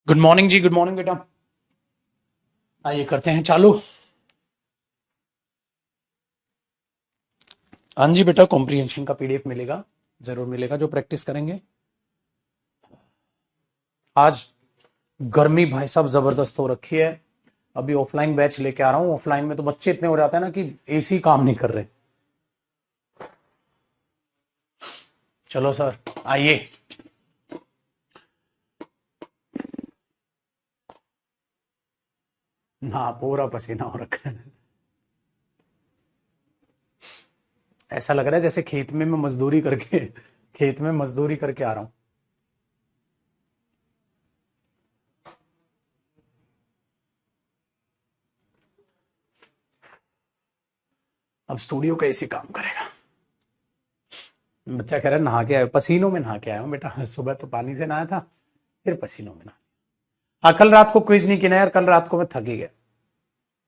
Good morning जी। Good morning बेटा। आइए करते हैं चालू। हाँ जी बेटा, कॉम्प्रिहेंशन का पीडीएफ मिलेगा, जरूर मिलेगा, जो प्रैक्टिस करेंगे। आज गर्मी भाई साहब जबरदस्त हो रखी है। अभी ऑफलाइन बैच लेके आ रहा हूँ। ऑफलाइन में तो बच्चे इतने हो जाते हैं ना कि एसी काम नहीं कर रहे। चलो सर आइए। ना पूरा पसीना हो रखा है। ऐसा लग रहा है जैसे खेत में मैं मजदूरी करके खेत में मजदूरी करके आ रहा हूँ। अब स्टूडियो का एसी काम करेगा। बच्चा कह रहा है नहा के आया, पसीनों में नहा के आया हूँ बेटा। सुबह तो पानी से नहाया था, फिर पसीनों में नहा। हाँ, कल रात को क्विज नहीं किया यार, कल रात को मैं थक ही गया।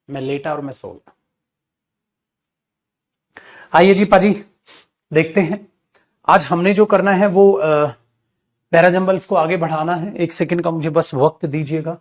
मैं लेटा और मैं सो गया। आइए जी पाजी, देखते हैं। आज हमने जो करना है वो पैराजम्बल्स को आगे बढ़ाना है। एक सेकंड का मुझे बस वक्त दीजिएगा।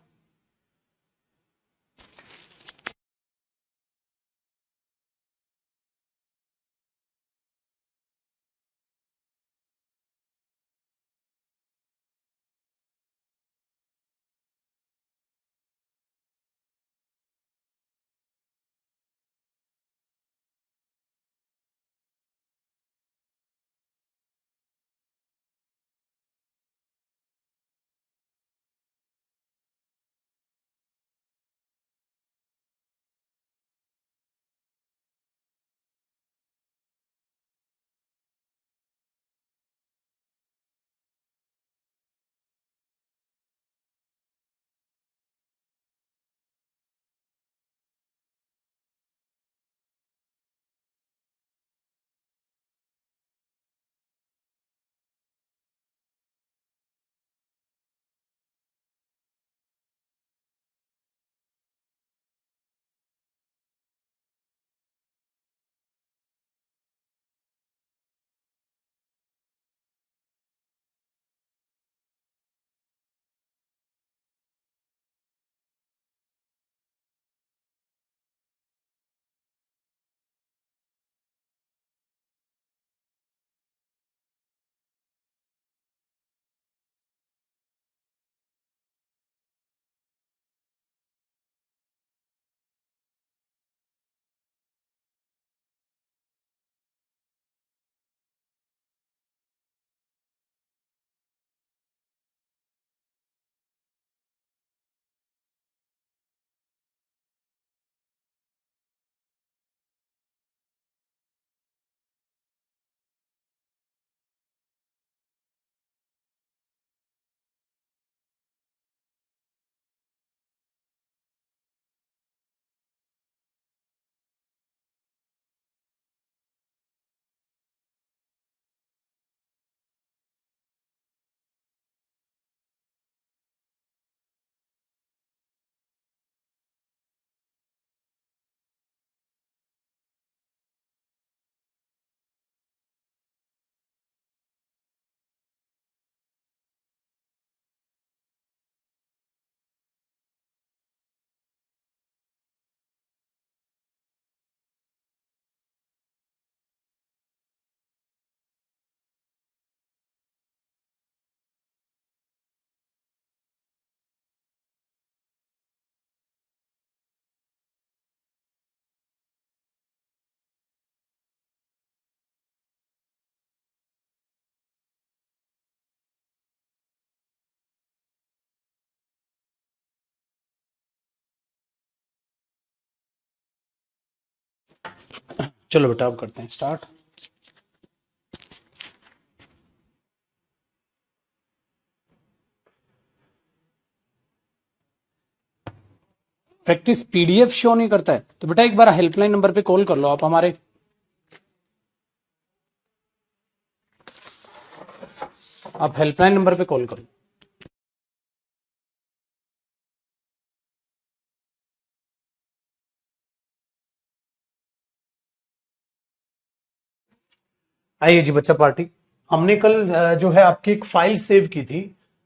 चलो बेटा अब करते हैं स्टार्ट। प्रैक्टिस पीडीएफ शो नहीं करता है तो बेटा एक बार हेल्पलाइन नंबर पे कॉल कर लो आप हमारे। आप हेल्पलाइन नंबर पे कॉल करो। आइए जी बच्चा पार्टी। हमने कल जो है आपकी एक फाइल सेव की थी,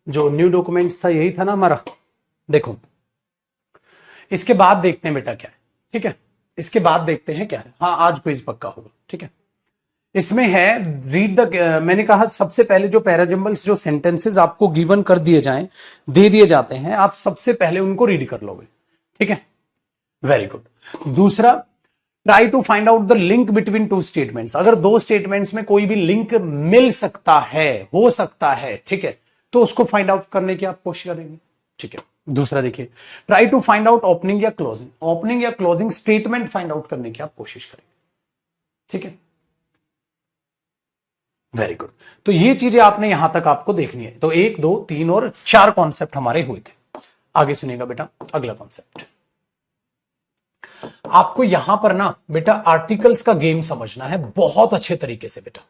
जो न्यू डॉक्यूमेंट्स था, यही था ना हमारा। देखो, इसके बाद देखते हैं बेटा क्या है, ठीक है, इसके बाद देखते हैं क्या है। हाँ, आज क्विज पक्का होगा, ठीक है। इसमें है रीड द, मैंने कहा सबसे पहले जो पैराजम्बल्स, जो सेंटेंसेस आपको गिवन कर दिए जाएं, दे दिए जाते हैं, आप सबसे पहले उनको रीड कर लोगे, ठीक है, वेरी गुड। दूसरा, try to find out the link between two statements. अगर दो स्टेटमेंट्स में कोई भी लिंक मिल सकता है, हो सकता है, ठीक है, तो उसको फाइंड आउट करने की आप कोशिश करेंगे, ठीक है। दूसरा देखिए, try to find out opening या क्लोजिंग, ओपनिंग या क्लोजिंग स्टेटमेंट फाइंड आउट करने की आप कोशिश करेंगे, ठीक है, वेरी गुड। तो ये चीजें आपने यहां तक आपको देखनी है। तो 1 2 3 और 4 कॉन्सेप्ट हमारे हुए थे। आगे सुनिएगा बेटा, अगला कॉन्सेप्ट आपको यहां पर ना बेटा आर्टिकल्स का गेम समझना है बहुत अच्छे तरीके से बेटा।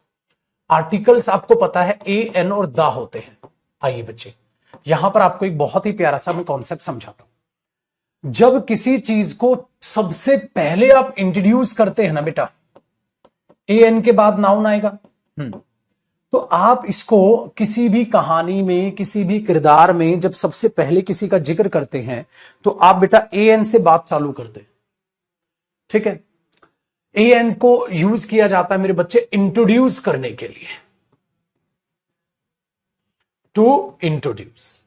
आर्टिकल्स आपको पता है ए एन और दा होते हैं। आइए बच्चे, यहां पर आपको एक बहुत ही प्यारा सा मैं कॉन्सेप्ट समझाता हूं। जब किसी चीज को सबसे पहले आप इंट्रोड्यूस करते हैं ना बेटा, ए एन के बाद नाउन आएगा। तो आप इसको किसी भी कहानी में, किसी भी किरदार में जब सबसे पहले किसी का जिक्र करते हैं, तो आप बेटा ए एन से बात चालू करते हैं, ठीक है। ए एन को यूज किया जाता है मेरे बच्चे इंट्रोड्यूस करने के लिए, टू इंट्रोड्यूस।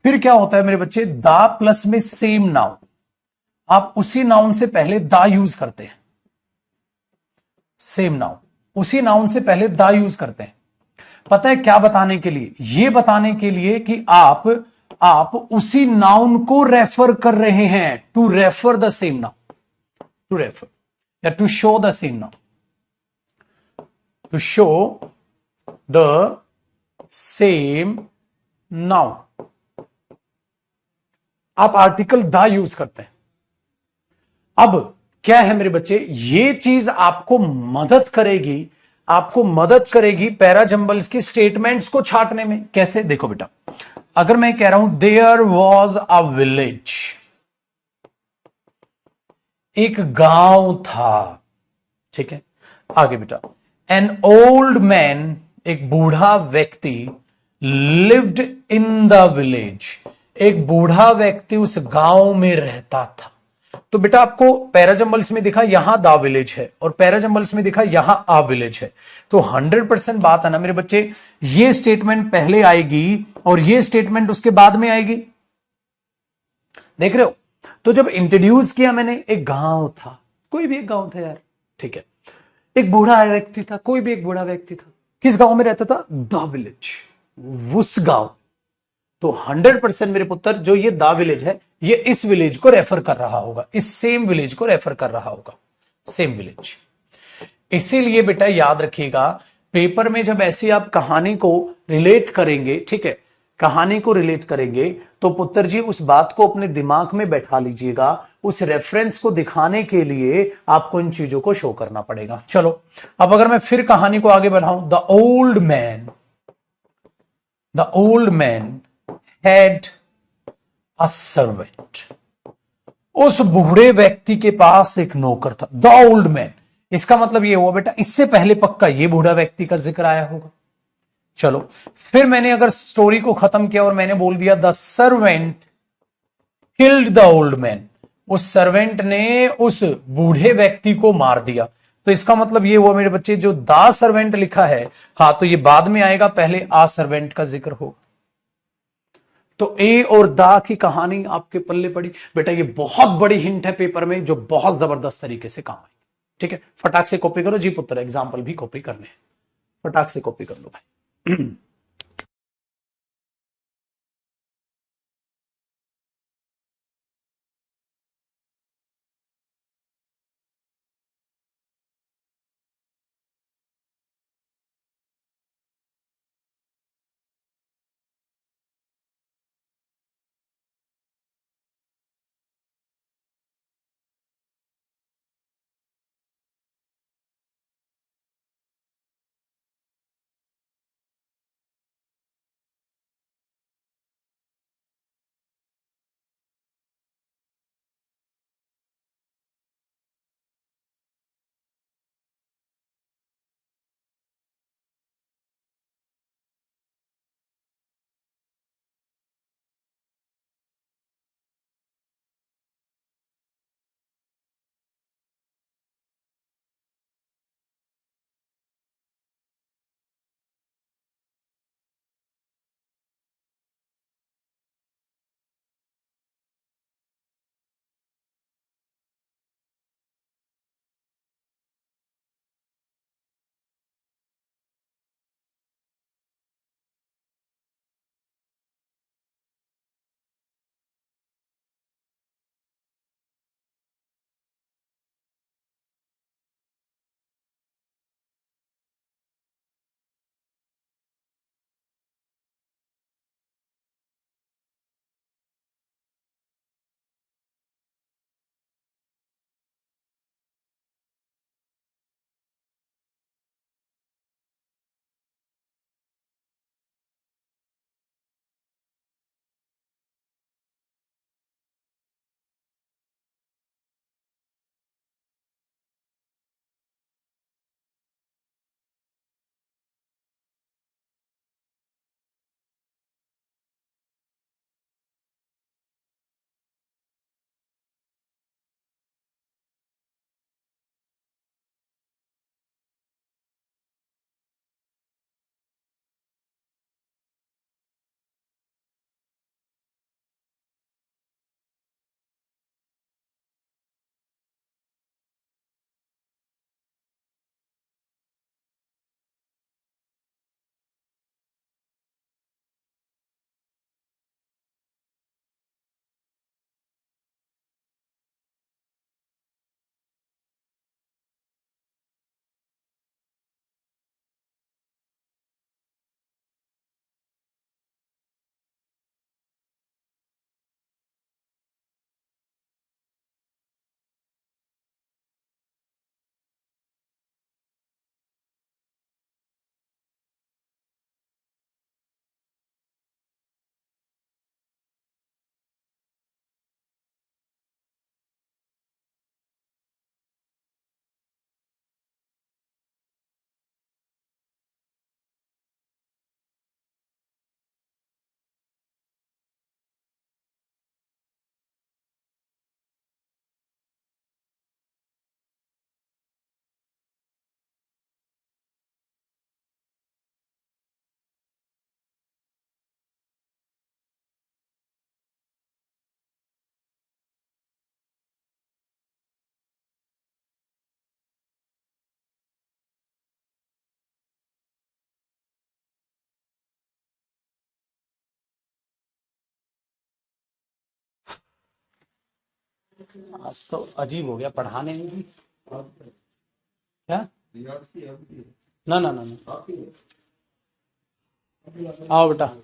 फिर क्या होता है मेरे बच्चे, दा प्लस में सेम नाउन, आप उसी नाउन से पहले दा यूज करते हैं, सेम नाउन, उसी नाउन से पहले दा यूज करते हैं। पता है क्या बताने के लिए? ये बताने के लिए कि आप उसी नाउन को रेफर कर रहे हैं, to refer the same noun, to refer या to show the same noun, to show the same noun. आप आर्टिकल द यूज करते हैं। अब क्या है मेरे बच्चे, ये चीज आपको मदद करेगी, आपको मदद करेगी पैराजंबल्स की स्टेटमेंट्स को छांटने में। कैसे? देखो बेटा, अगर मैं कह रहा हूं देयर वॉज अ विलेज, एक गांव था, ठीक है। आगे बेटा, एन ओल्ड मैन, एक बूढ़ा व्यक्ति, लिव्ड इन द विलेज, एक बूढ़ा व्यक्ति उस गांव में रहता था। तो बेटा आपको पैराजंबल्स में दिखा यहां दा विलेज है, और पैराजंबल्स में दिखा यहां आ विलेज है। तो 100% बात है ना मेरे बच्चे, ये स्टेटमेंट पहले आएगी और ये स्टेटमेंट उसके बाद में आएगी। देख रहे हो? तो जब इंट्रोड्यूस किया मैंने, एक गांव था, कोई भी एक गांव था यार, ठीक है, एक बूढ़ा व्यक्ति था, कोई भी एक बूढ़ा व्यक्ति था, किस गांव में रहता था? द विलेज, उस गांव। तो 100% मेरे पुत्र, जो ये दा विलेज है, ये इस विलेज को रेफर कर रहा होगा, इस सेम विलेज को रेफर कर रहा होगा, सेम विलेज। इसीलिए बेटा याद रखिएगा, पेपर में जब ऐसी आप कहानी को रिलेट करेंगे, ठीक है, कहानी को रिलेट करेंगे, तो पुत्र जी उस बात को अपने दिमाग में बैठा लीजिएगा। उस रेफरेंस को दिखाने के लिए आपको इन चीजों को शो करना पड़ेगा। चलो, अब अगर मैं फिर कहानी को आगे बढ़ाऊं, the old man had a servant, उस बूढ़े व्यक्ति के पास एक नौकर था। द ओल्ड मैन, इसका मतलब ये हुआ बेटा, इससे पहले पक्का ये बूढ़ा व्यक्ति का जिक्र आया होगा। चलो, फिर मैंने अगर स्टोरी को खत्म किया और मैंने बोल दिया the servant killed the old man, उस सर्वेंट ने उस बूढ़े व्यक्ति को मार दिया। तो इसका मतलब ये हुआ मेरे बच्चे, जो दा सर्वेंट लिखा है, हाँ, तो ये बाद में आएगा, पहले आ सर्वेंट का जिक्र होगा। तो ए और दा की कहानी आपके पल्ले पड़ी बेटा। ये बहुत बड़ी हिंट है पेपर में, जो बहुत जबरदस्त तरीके से काम आएगी, ठीक है। फटाक से कॉपी करो जी पुत्र, एग्जाम्पल भी कॉपी करने हैं, फटाक से कॉपी कर लो भाई। आज तो अजीब हो गया पढ़ाने में भी। क्या? ना ना ना ना, आओ बेटा।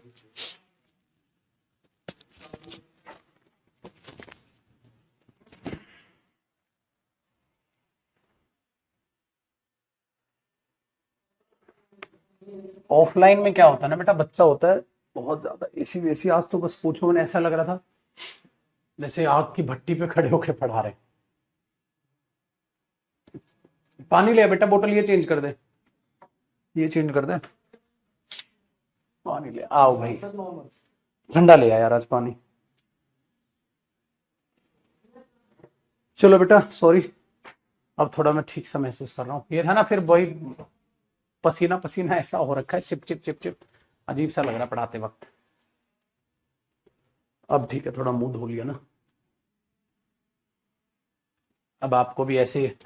ऑफलाइन में क्या होता है ना बेटा, बच्चा होता है बहुत ज्यादा एसी वेसी, आज तो बस पूछो, मैंने ऐसा लग रहा था जैसे आग की भट्टी पे खड़े होके पढ़ा रहे। पानी लिया बेटा, बोतल ये चेंज कर दे, ये चेंज कर दे, पानी ले आओ भाई, ठंडा ले आ यार आज पानी। चलो बेटा सॉरी, अब थोड़ा मैं ठीक सा महसूस कर रहा हूँ। ये था ना फिर वही पसीना पसीना ऐसा हो रखा है, चिप चिप चिप चिप, अजीब सा लग रहा है पढ़ाते वक्त। अब ठीक है, थोड़ा मुंह धो लिया ना। अब आपको भी ऐसे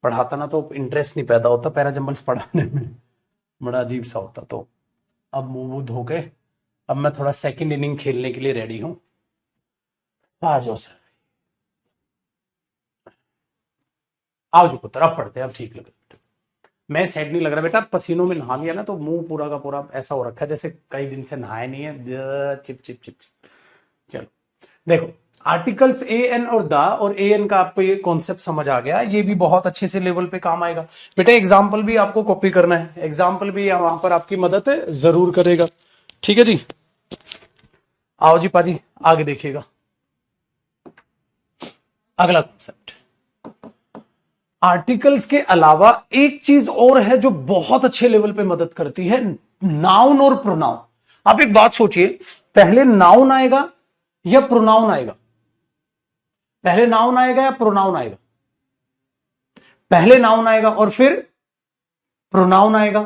पढ़ाता ना तो इंटरेस्ट नहीं पैदा होता पैराजम्बल्स पढ़ाने में, बड़ा अजीब सा होता। तो अब मुंह धो के अब मैं थोड़ा सेकंड इनिंग खेलने के लिए रेडी हूँ। आ जाओ सर, आओ जो पुत्र, अब पढ़ते हैं, अब ठीक लग रहा है। मैं सेट नहीं लग रहा बेटा, पसीनों में नहा लिया ना तो मुंह पूरा का पूरा ऐसा हो रखा है जैसे कई दिन से नहाए नहीं है, चिप चिप चिप चिप। चलो देखो, आर्टिकल्स ए एन और द और ए एन का आपको ये कॉन्सेप्ट समझ आ गया, ये भी बहुत अच्छे से लेवल पे काम आएगा बेटा। एग्जाम्पल भी आपको कॉपी करना है, एग्जाम्पल भी वहां पर आपकी मदद जरूर करेगा। ठीक है जी, आओ जी पाजी, आगे देखिएगा अगला कॉन्सेप्ट। आर्टिकल्स के अलावा एक चीज और है जो बहुत अच्छे लेवल पे मदद करती है, नाउन और प्रोनाउन। आप एक बात सोचिए, पहले नाउन आएगा या प्रोनाउन आएगा? पहले नाउन आएगा या प्रोनाउन आएगा? पहले नाउन आएगा और फिर प्रोनाउन आएगा,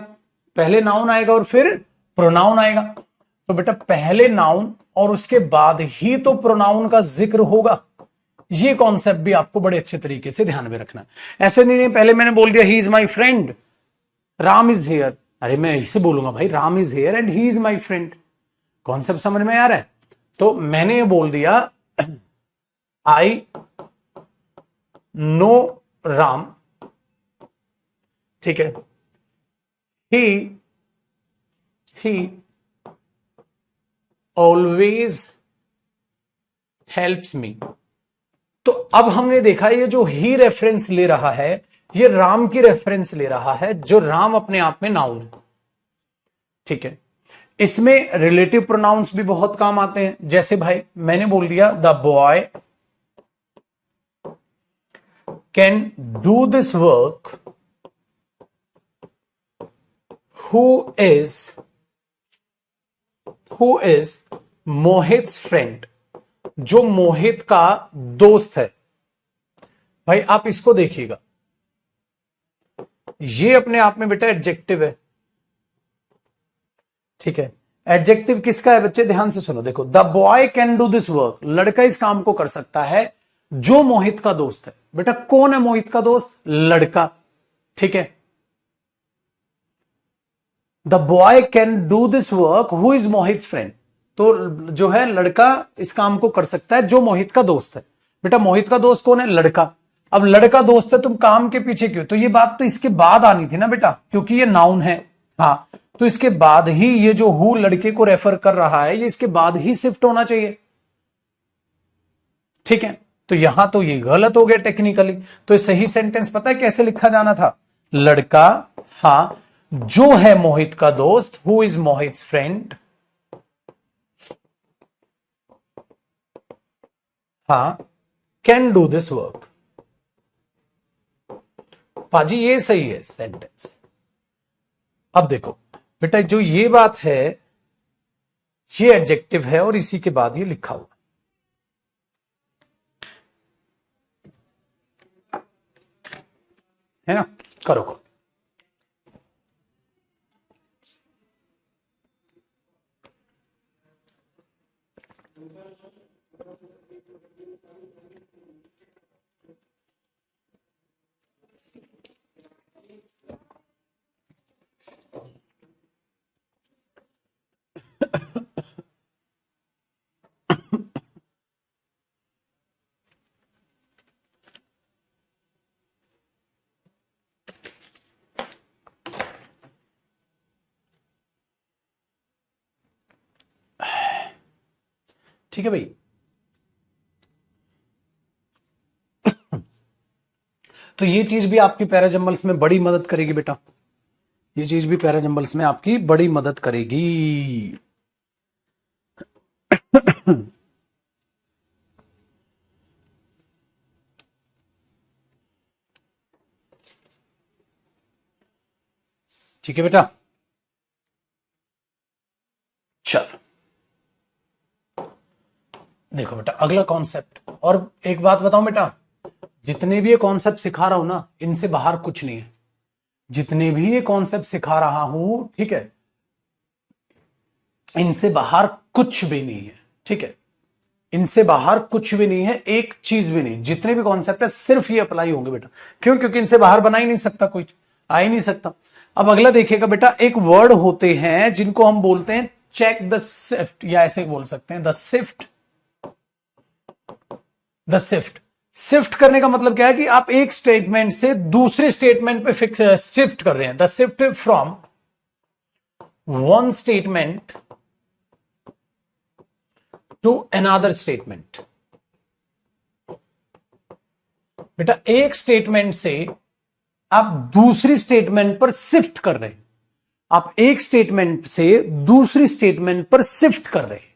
पहले नाउन आएगा और फिर प्रोनाउन आएगा। तो बेटा पहले नाउन और उसके बाद ही तो प्रोनाउन का जिक्र होगा। ये कॉन्सेप्ट भी आपको बड़े अच्छे तरीके से ध्यान में रखना है। ऐसे नहीं पहले मैंने बोल दिया he is my friend, Ram is here, अरे मैं इसे बोलूंगा भाई Ram is here and he is my friend. Concept समझ में आ रहा है? तो मैंने ये बोल दिया आई नो राम, ठीक है, ही ऑलवेज हेल्प्स मी। तो अब हमने देखा ये जो ही रेफरेंस ले रहा है ये राम की रेफरेंस ले रहा है, जो राम अपने आप में नाउन है। ठीक है, इसमें रिलेटिव प्रोनाउंस भी बहुत काम आते हैं। जैसे भाई मैंने बोल दिया the boy can do this work who is Mohit's friend, जो मोहित का दोस्त है। भाई आप इसको देखिएगा, ये अपने आप में बेटा एडजेक्टिव है। ठीक है, एडजेक्टिव किसका है बच्चे, ध्यान से सुनो। देखो the boy can do this work, लड़का इस काम को कर सकता है जो मोहित का दोस्त है। बेटा कौन है मोहित का दोस्त? लड़का। ठीक है, the boy can do this work who is Mohit friend, तो जो है लड़का इस काम को कर सकता है जो मोहित का दोस्त है। बेटा मोहित का दोस्त कौन है? लड़का। अब लड़का दोस्त है, तुम काम के पीछे क्यों? तो ये बात तो इसके बाद आनी थी ना बेटा, क्योंकि ये नाउन है। हाँ, तो इसके बाद ही ये जो हु लड़के को रेफर कर रहा है ये इसके बाद ही शिफ्ट होना चाहिए। ठीक है, तो यहां तो ये गलत हो गया टेक्निकली। तो सही सेंटेंस पता है कैसे लिखा जाना था? लड़का, हाँ, जो है मोहित का दोस्त, हु इज मोहित फ्रेंड, हाँ, कैन डू दिस वर्क। पाजी ये सही है सेंटेंस। अब देखो बेटा जो ये बात है ये एडजेक्टिव है और इसी के बाद ये लिखा हुआ है ना। करो करो। ठीक है भाई। तो ये चीज भी आपकी पैराजम्बल्स में बड़ी मदद करेगी बेटा, ये चीज भी पैराजम्बल्स में आपकी बड़ी मदद करेगी। ठीक है बेटा, चलो देखो बेटा अगला कॉन्सेप्ट। और एक बात बताऊं बेटा, जितने भी ये कॉन्सेप्ट सिखा रहा हूं ना, इनसे बाहर कुछ नहीं है। जितने भी ये कॉन्सेप्ट सिखा रहा हूं, ठीक है, इनसे बाहर कुछ भी नहीं है। ठीक है, इनसे बाहर कुछ भी नहीं है, एक चीज भी नहीं। जितने भी कॉन्सेप्ट है सिर्फ ये अप्लाई होंगे बेटा। क्यों? क्योंकि इनसे बाहर बना ही नहीं सकता, कोई आ ही नहीं सकता। अब अगला देखिएगा बेटा, एक वर्ड होते हैं जिनको हम बोलते हैं चेक द सिफ्ट, या ऐसे बोल सकते हैं the shift. The shift, shift करने का मतलब क्या है कि आप एक स्टेटमेंट से दूसरे स्टेटमेंट पे फिक्स शिफ्ट कर रहे हैं। The shift from one statement to another statement. बेटा एक स्टेटमेंट से आप दूसरी स्टेटमेंट पर शिफ्ट कर रहे हैं। आप एक स्टेटमेंट से दूसरी स्टेटमेंट पर शिफ्ट कर रहे हैं।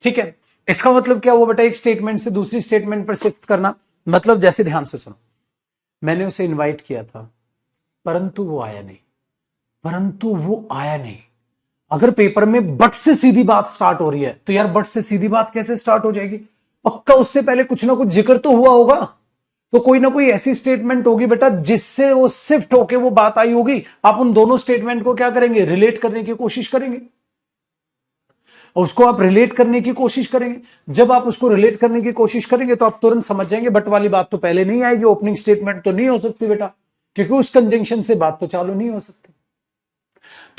ठीक है, इसका मतलब क्या हुआ बेटा, एक स्टेटमेंट से दूसरी स्टेटमेंट पर शिफ्ट करना। मतलब जैसे ध्यान से सुनो, मैंने उसे इनवाइट किया था परंतु वो आया नहीं, परंतु वो आया नहीं। अगर पेपर में बट से सीधी बात स्टार्ट हो रही है तो यार बट से सीधी बात कैसे स्टार्ट हो जाएगी? पक्का उससे पहले कुछ ना कुछ जिक्र तो हुआ होगा। तो कोई ना कोई ऐसी स्टेटमेंट होगी बेटा जिससे वो शिफ्ट होके वो बात आई होगी। आप उन दोनों स्टेटमेंट को क्या करेंगे, रिलेट करने की कोशिश करेंगे। उसको आप रिलेट करने की कोशिश करेंगे। जब आप उसको रिलेट करने की कोशिश करेंगे तो आप तुरंत समझ जाएंगे बट वाली बात तो पहले नहीं आएगी, ओपनिंग स्टेटमेंट तो नहीं हो सकती बेटा, क्योंकि उस कंजंक्शन से बात तो चालू नहीं हो सकती।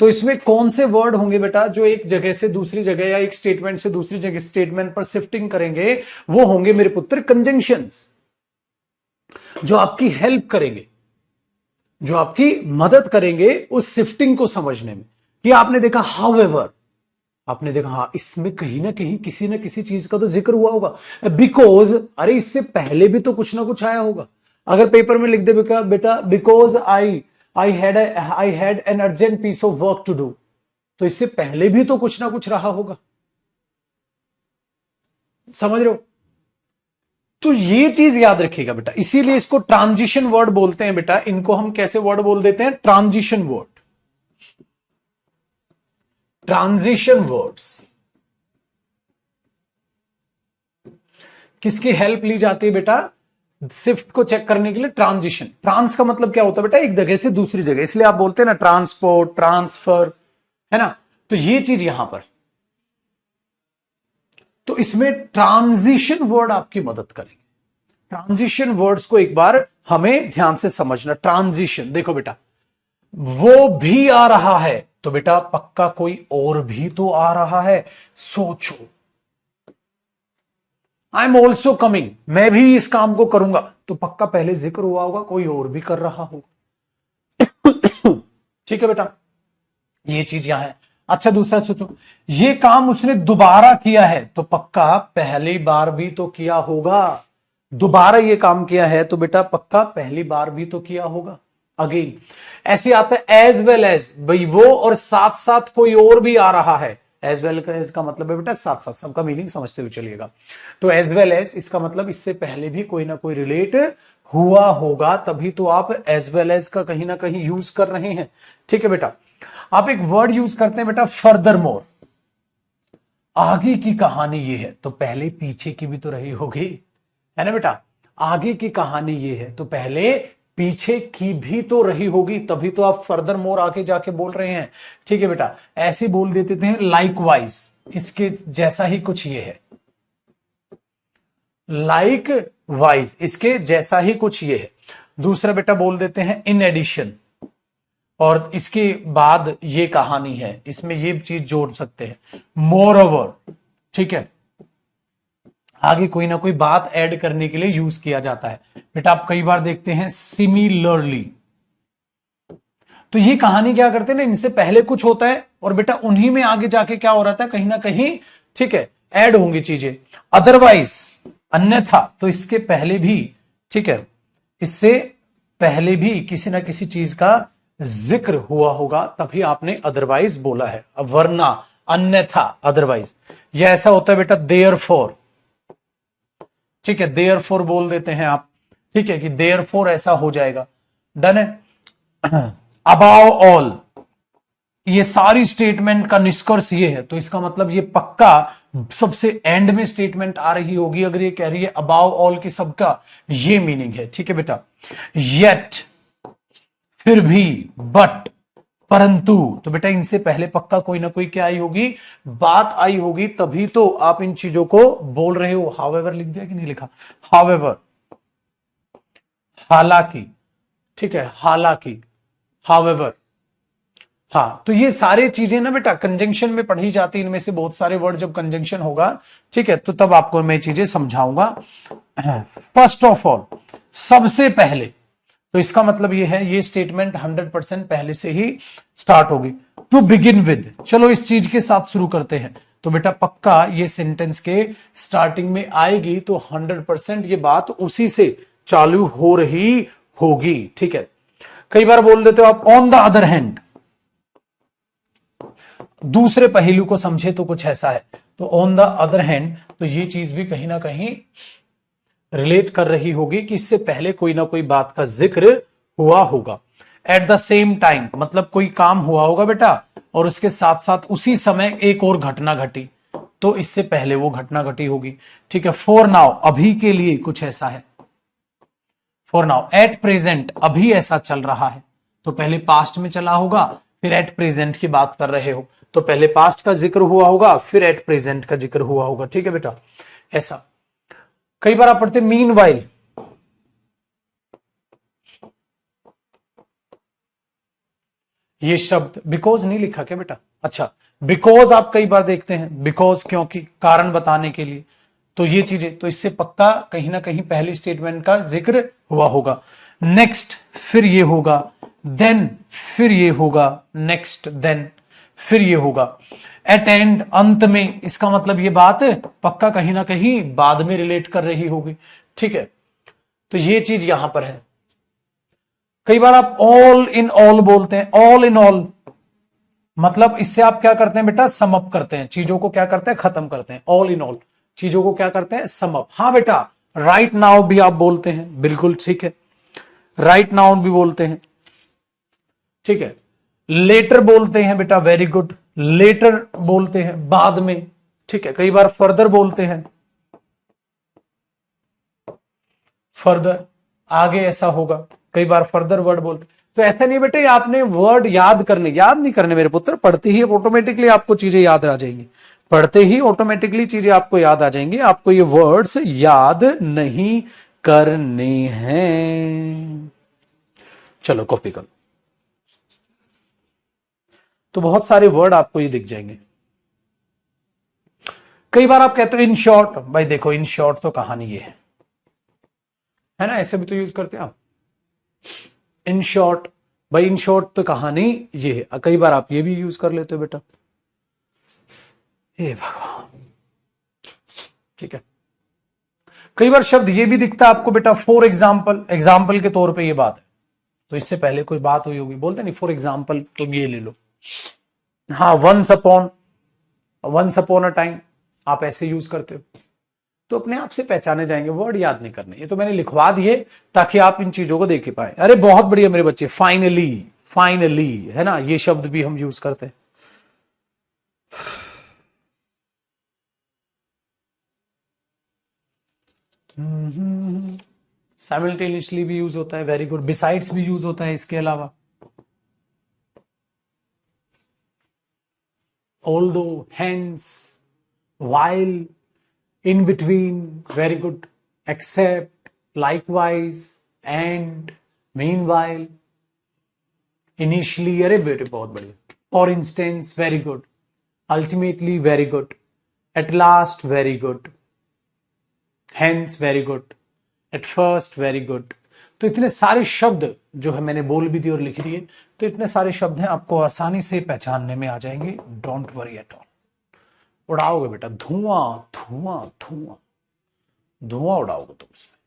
तो इसमें कौन से वर्ड होंगे बेटा जो एक जगह से दूसरी जगह या एक स्टेटमेंट से दूसरी जगह स्टेटमेंट पर शिफ्टिंग करेंगे? वो होंगे मेरे पुत्र कंजंक्शंस, जो आपकी हेल्प करेंगे, जो आपकी मदद करेंगे उस शिफ्टिंग को समझने में। कि आपने देखा हाउएवर, आपने देखा हाँ इसमें कहीं ना कहीं किसी ना किसी चीज का तो जिक्र हुआ होगा। बिकॉज, अरे इससे पहले भी तो कुछ ना कुछ आया होगा। अगर पेपर में लिख दे बेटा because I had an urgent piece of work to do, तो इससे पहले भी तो कुछ ना कुछ रहा होगा। समझ रहे हो? तो ये चीज याद रखिएगा बेटा, इसीलिए इसको ट्रांजिशन वर्ड बोलते हैं बेटा। इनको हम कैसे वर्ड बोल देते हैं? Transition word, transition words. किसकी हेल्प ली जाती है बेटा शिफ्ट को चेक करने के लिए? ट्रांजिशन। ट्रांस का मतलब क्या होता है बेटा? एक जगह से दूसरी जगह, इसलिए आप बोलते हैं ना ट्रांसपोर्ट, ट्रांसफर, है ना? तो ये चीज यहां पर, तो इसमें ट्रांजिशन वर्ड आपकी मदद करेंगे। ट्रांजिशन वर्ड्स को एक बार हमें ध्यान से समझना। ट्रांजिशन, देखो बेटा वो भी आ रहा है तो बेटा पक्का कोई और भी तो आ रहा है। सोचो, आई एम ऑल्सो कमिंग, मैं भी इस काम को करूंगा, तो पक्का पहले जिक्र हुआ होगा, कोई और भी कर रहा होगा। ठीक है बेटा, ये चीज यहां है। अच्छा दूसरा सोचो, ये काम उसने दोबारा किया है तो पक्का पहली बार भी तो किया होगा। दोबारा ये काम किया है तो बेटा पक्का पहली बार भी तो किया होगा। अगेन ऐसे आता है एज वेल एज, भाई वो और साथ साथ कोई और भी आ रहा है। एज वेल एज का मतलब है बेटा साथ साथ, सबका मीनिंग समझते हुए चलिएगा। तो एज वेल एज इसका मतलब इससे पहले भी कोई ना कोई रिलेट हुआ होगा, तभी तो आप एज वेल एज का कहीं ना कहीं यूज कर रहे हैं। ठीक है बेटा, आप एक वर्ड यूज करते हैं बेटा फर्दर मोर, आगे की कहानी ये है, तो पहले पीछे की भी तो रही होगी, है ना बेटा? आगे की कहानी ये है तो पहले पीछे की भी तो रही होगी, तभी तो आप फर्दर मोर आके जाके बोल रहे हैं। ठीक है बेटा, ऐसे बोल देते थे लाइक वाइज, इसके जैसा ही कुछ ये है। लाइक वाइज इसके जैसा ही कुछ ये है। दूसरा बेटा बोल देते हैं इन एडिशन, और इसके बाद ये कहानी है, इसमें ये चीज जोड़ सकते हैं मोर ओवर। ठीक है, आगे कोई ना कोई बात ऐड करने के लिए यूज किया जाता है बेटा। आप कई बार देखते हैं सिमिलरली, तो ये कहानी क्या करते हैं ना, इनसे पहले कुछ होता है और बेटा उन्हीं में आगे जाके क्या हो रहा था कहीं ना कहीं, ठीक है, ऐड होंगी चीजें, अदरवाइज अन्यथा, तो इसके पहले भी, ठीक है, इससे पहले भी किसी ना किसी चीज का जिक्र हुआ होगा, तभी आपने अदरवाइज बोला है, वरना, अन्यथा, अदरवाइज। यह ऐसा होता है बेटा देयरफॉर, ठीक है, देयरफॉर बोल देते हैं आप, ठीक है, कि देयरफॉर ऐसा हो जाएगा, डन है। अबाव ऑल, ये सारी स्टेटमेंट का निष्कर्ष ये है, तो इसका मतलब ये पक्का सबसे एंड में स्टेटमेंट आ रही होगी अगर ये कह रही है अबाव ऑल की, सबका ये मीनिंग है, ठीक है बेटा। येट, फिर भी, बट, परंतु, तो बेटा इनसे पहले पक्का कोई ना कोई क्या आई होगी, बात आई होगी, तभी तो आप इन चीजों को बोल रहे हो। हाउएवर लिख दिया कि नहीं लिखा, हाउएवर, हालांकि, ठीक है, हालांकि, हाउएवर, हाँ, तो ये सारे चीजें ना बेटा कंजंक्शन में पढ़ी जाती, इनमें से बहुत सारे वर्ड जब कंजंक्शन होगा, ठीक है, तो तब आपको मैं चीजें समझाऊंगा। फर्स्ट ऑफ ऑल, सबसे पहले, तो इसका मतलब ये है, ये स्टेटमेंट 100% पहले से ही स्टार्ट होगी। टू बिगिन विद, चलो इस चीज के साथ शुरू करते हैं, तो बेटा पक्का ये सेंटेंस के स्टार्टिंग में आएगी, तो 100% ये बात उसी से चालू हो रही होगी, ठीक है। कई बार बोल देते हो आप ऑन द अदर हैंड, दूसरे पहलू को समझे तो कुछ ऐसा है, तो ऑन द अदर हैंड, तो ये चीज भी कहीं ना कहीं रिलेट कर रही होगी कि इससे पहले कोई ना कोई बात का जिक्र हुआ होगा। एट द सेम टाइम, मतलब कोई काम हुआ होगा बेटा, और उसके साथ साथ उसी समय एक और घटना घटी, तो इससे पहले वो घटना घटी होगी, ठीक है। फॉर नाउ, अभी के लिए कुछ ऐसा है, फॉर नाउ। एट प्रेजेंट, अभी ऐसा चल रहा है, तो पहले पास्ट में चला होगा, फिर एट प्रेजेंट की बात कर रहे हो, तो पहले पास्ट का जिक्र हुआ होगा, फिर एट प्रेजेंट का जिक्र हुआ होगा, ठीक है बेटा, ऐसा। कई बार आप पढ़ते मीन वाइल, ये शब्द बिकॉज नहीं लिखा क्या बेटा, अच्छा, बिकॉज आप कई बार देखते हैं, बिकॉज क्योंकि, कारण बताने के लिए, तो ये चीजें, तो इससे पक्का कहीं ना कहीं पहली स्टेटमेंट का जिक्र हुआ होगा। नेक्स्ट, फिर ये होगा, देन, फिर ये होगा, नेक्स्ट, देन, फिर ये होगा। एट एंड, अंत में, इसका मतलब ये बात पक्का कहीं ना कहीं बाद में रिलेट कर रही होगी, ठीक है, तो ये चीज यहां पर है। कई बार आप ऑल इन ऑल बोलते हैं, ऑल इन ऑल, मतलब इससे आप क्या करते हैं बेटा, सम अप करते हैं, चीजों को क्या करते हैं, खत्म करते हैं। ऑल इन ऑल, चीजों को क्या करते हैं, सम अप। हाँ बेटा, राइट नाउ भी आप बोलते हैं, बिल्कुल ठीक है, राइट नाउ भी बोलते हैं, ठीक है। लेटर बोलते हैं बेटा, वेरी गुड, लेटर बोलते हैं, बाद में, ठीक है। कई बार फर्दर बोलते हैं, फर्दर, आगे ऐसा होगा, कई बार फर्दर वर्ड बोलते। तो ऐसा नहीं बेटे आपने वर्ड याद करने, याद नहीं करने मेरे पुत्र, पढ़ते ही ऑटोमेटिकली आपको चीजें याद आ जाएंगी, पढ़ते ही ऑटोमेटिकली चीजें आपको याद आ जाएंगी, आपको ये वर्ड्स याद नहीं करने हैं। चलो कॉपी करो, तो बहुत सारे वर्ड आपको ये दिख जाएंगे। कई बार आप कहते हो इन शॉर्ट, भाई देखो इन शॉर्ट तो कहानी ये है ना, ऐसे भी तो यूज करते हैं आप, इन शॉर्ट, भाई इन शॉर्ट तो कहानी ये है। कई बार आप ये भी यूज कर लेते हो बेटा, हे भगवान, ठीक है। कई बार शब्द ये भी दिखता है आपको बेटा, फॉर एग्जाम्पल, एग्जाम्पल के तौर पे ये बात है, तो इससे पहले कोई बात हुई होगी, बोलते नहीं फॉर एग्जाम्पल, तुम ये ले लो। हाँ, वंस अपॉन अ टाइम, आप ऐसे यूज करते हो, तो अपने आप से पहचाने जाएंगे, वर्ड याद नहीं करने, ये तो मैंने लिखवा दिए ताकि आप इन चीजों को देख ही पाए। अरे बहुत बढ़िया मेरे बच्चे, फाइनली, फाइनली है ना, ये शब्द भी हम यूज करते हैं। साइमल्टेनियसली भी यूज होता है, वेरी गुड, बिसाइड्स भी यूज होता है इसके अलावा। Although, hence, while, in between, very good, except, likewise, and, meanwhile, initially, अरे बेटे बहुत बढ़िया, for instance, very good, ultimately, very good, at last, very good, hence, very good, at first, very good। तो इतने सारे शब्द जो है मैंने बोल भी दिए और लिख दिए, तो इतने सारे शब्द हैं, आपको आसानी से पहचानने में आ जाएंगे, डोंट वरी एट ऑल। उड़ाओगे बेटा, धुआं धुआं धुआं, धुआं उड़ाओगे तुम इसमें।